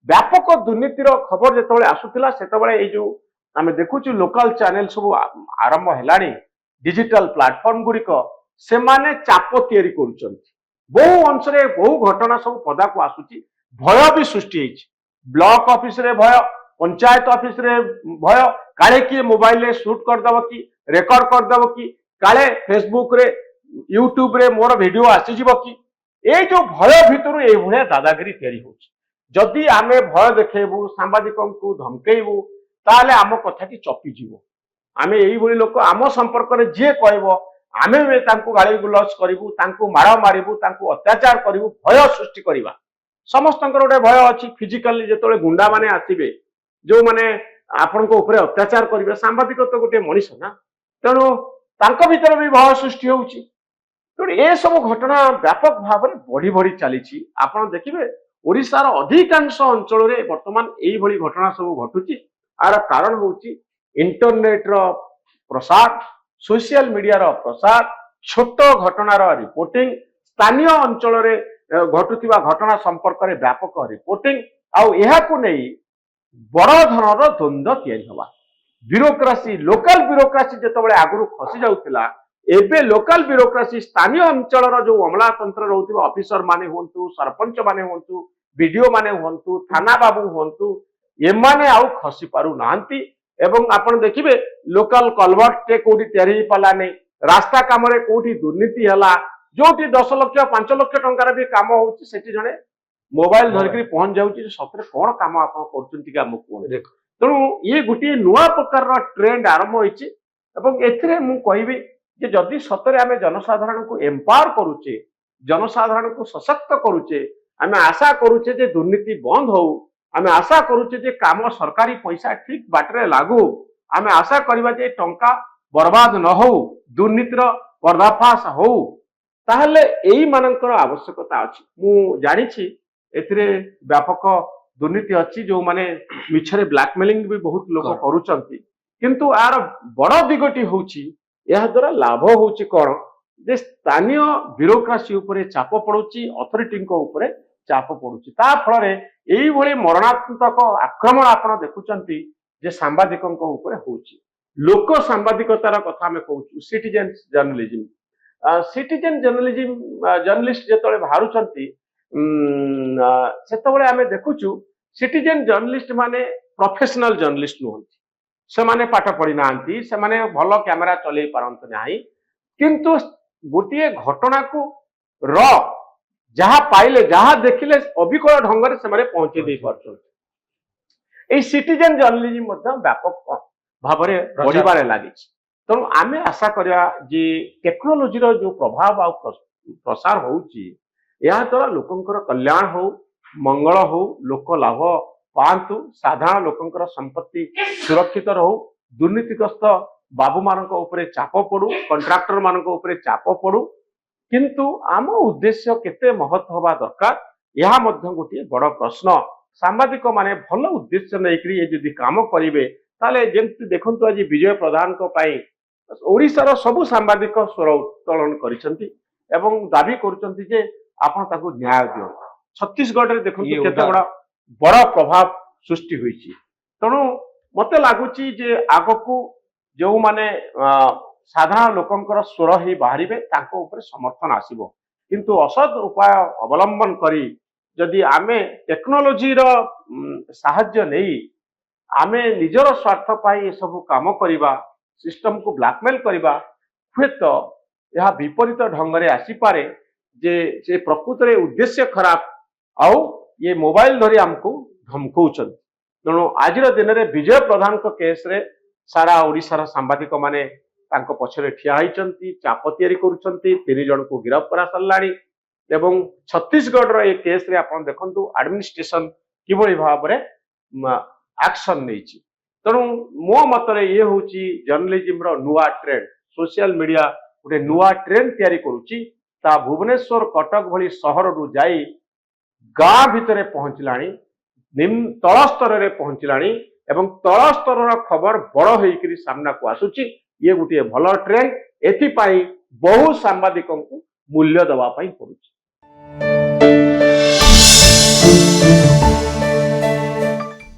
व्यापक दुर्नीतिर खबर जिते आसूला से जो आम देखुचु लोकल चैनल सब आरंभ है डिजिटल प्लाटफॉर्म गुड़िक से माने चाप तैयारी कर बहु अंश बहु घटना सब पदा को आसूची भय भी सृष्टि ब्लॉक ऑफिस रे भय पंचायत ऑफिस रे भय काले किए मोबाइल रे शूट करदेव कि रेकर्ड करदेव कि काले फेसबुक रे यूट्यूब रे मोर वीडियो आसीजिव कि ए जो भय भितर ए भया दादागिरी तैयारी होची जदि आमे भय देखेबू सांबादिकों को धमकेबू ताले आम कथा की चपी जीवो आमे एई भली लोक आम संपर्क रे जे कहबो आमे भी तांको गाली गुलज करिवु तांको मार मारिवु तांको अत्याचार करिवु भय सृष्टि करिवा समस्तंकर गोटे भय अछि फिजिकली जेतोले गुंडा माने आसीबे जो माने आपन को ऊपर अत्याचार करिवे सांबादिक तो गोटे मनीष ना तेणु तांको भीतर भी भय सृष्टि होउची तो ए सब घटना व्यापक भाव में बढ़ी बढ़ी चली आपन देखिबे ओडिशार अधिकांश अंचल रे वर्तमान एई भली घटना सब घटुची आर कारण होउची इंटरनेट रो प्रसार सोशल मीडिया रो प्रसार छोट घटनार रिपोर्टिंग स्थानीय अंचल रे घटुथिबा घटना संपर्क रे व्यापक रिपोर्टिंग आउ एहाकु नहीं बड़ धनर द्वंद्व तैयारी हवा ब्यूरोक्रेसी लोकल ब्यूरोक्रेसी जेतबेले आगुरु खसी जाउथिला एबे लोकल ब्यूरोक्रेसी स्थानीय अंचल रो जो अमलातंत्र रहउथिबा ऑफिसर माने होंतु सरपंच माने होंतु वीडियो माने होंतु थाना बाबू होंतु एमाने आउ खसी पारु नांती एवं आपण देखिबे लोकल कलवर्ट टे कोठी तैयारी पाला नै रास्ता काम रे कोठी दुर्नीति हला जोटी 10 लाख 5 लाख टंकार भी काम होउची सेठी जणे मोबाइल धरकरी पहुंच जाउची सतरे कोन काम आपण करचंती का मुको देख तणु ये गुटी नुवा प्रकार रो ट्रेंड आरंभ होईची एवं एथिरे मु कहिबी जे जदि सतरे आमे जनसाधारण को एम्पावर करूचे जनसाधारण को सशक्त करूचे आमे आशा करूचे जे दुर्नीति बंद हो आमे आशा करूचे जे काम सरकारी पैसा ठीक बाटरे लागू आमे आशा करबा जे टंका बर्बाद न हो दुर्नीतिर पर्दाफाश हो ताहले एई मानकर आवश्यकता अछि मु जानि छी एथिरे व्यापक दुर्नीति अछि जो माने मिछरे ब्लैकमेलिंग भी बहुत लोक करूचंती किंतु आर बड़ दिगटी होउची यह द्वारा लाभ होउची कोन जे स्थानीय ब्यूरोक्रेसी ऊपर चाप पड़ुची अथॉरिटी को ऊपर चाप पड़ुची ता फल रे एई भली मरणात्मक आक्रमण आपण देखुचंती जे सांबादिकों को ऊपर होउची लोक सांबादिकतार कथा हमें कहूचु citizen journalism citizen journalism journalist जेतले बाहरुचंती सेतबेले आमे देखुचु सिटीजन जर्नलिस्ट माने प्रोफेशनल जर्नलिस्ट नुहंती से माने पाठ पढ़ी नांती से माने भलो कैमरा चले पारंत नाही किंतु गोटिए घटना को र जहा पाइले जहा देखिले अभिकल ढंग से माने पहुंचे दे परछन ए सिटीजन जर्नलिज्म मध्य व्यापक भाव में बढ़िबारे लागि तेणु आमे आशा करिया जे टेक्नोलोजी रो जो प्रभाव आ प्रसार होउची या द्वारा लोकंकर कल्याण हो मंगल हो लोक लाभ पांतु साधारण लोकंकर संपत्ति सुरक्षित रहो दुर्नीतिग्रस्त बाबू मानक ऊपर चाप पड़ू कंट्राक्टर मानक ऊपर चाप पड़ू किंतु आम उद्देश्य केते महत हवा दरकार यह मध्य गोटे बड़ प्रश्न सांबादिक माने भल उद्देश्य नहीं यदि काम करेंगे ताले जेमति देखंतु आज विजय प्रधान को पाई ओडिशार सबु सांबादिक स्वर उत्तोलन करिसंती एवं दाबी करूचंती जे आपण ताको न्याय दियो छत्तीसगढ़ रे देखंतु केते बड़ प्रभाव सृष्टि होईची तेणु मते लागुची जे आगकू जो माने साधारण लोकंकर स्वर ही बाहरिबे ताको ऊपर समर्थन आसीबो किंतु असद उपाय अवलंबन करी जदि आमे टेक्नोलोजी रो सहाय्य नहीं आमे निजर स्वार्थ पाई सब काम करिबा सिस्टम को ब्लैकमेल करिबा हुए तो यह विपरीत ढंग रे आसी पारे जे प्रकृत रे उद्देश्य खराब आउ ये मोबाइल धरी हमको धमकौचन तेणु आज दिन में विजय प्रधान को केस रे सारा ओडिशार सांबादिक माने तांको पछरे ठिया होइचंती चाप तैयारी करूचंती 3 जन को गिरफ्त करा सरलाणी एवं छत्तीसगढ़ रो ए केस रे आपण देखंतु एडमिनिस्ट्रेशन किबळी भाव रे एक्शन नैची तेणु मो मतरे ये होची जर्नलिज्म रो नुआ ट्रेंड सोशल मीडिया गोटे नुआ ट्रेंड तैयारी करूची ता भुवनेश्वर कटक भली शहर रु जाई गाँ भितर पहुंचलाणी निम्न तल स्तर रे पहुंचलाणी एवं तल स्तर खबर बड़ होइकरी सामना को आसुची ये गोटे भल ट्रेंड एथि पाई बहु सांबादिकों को मूल्य दवा पाई पड़ुची।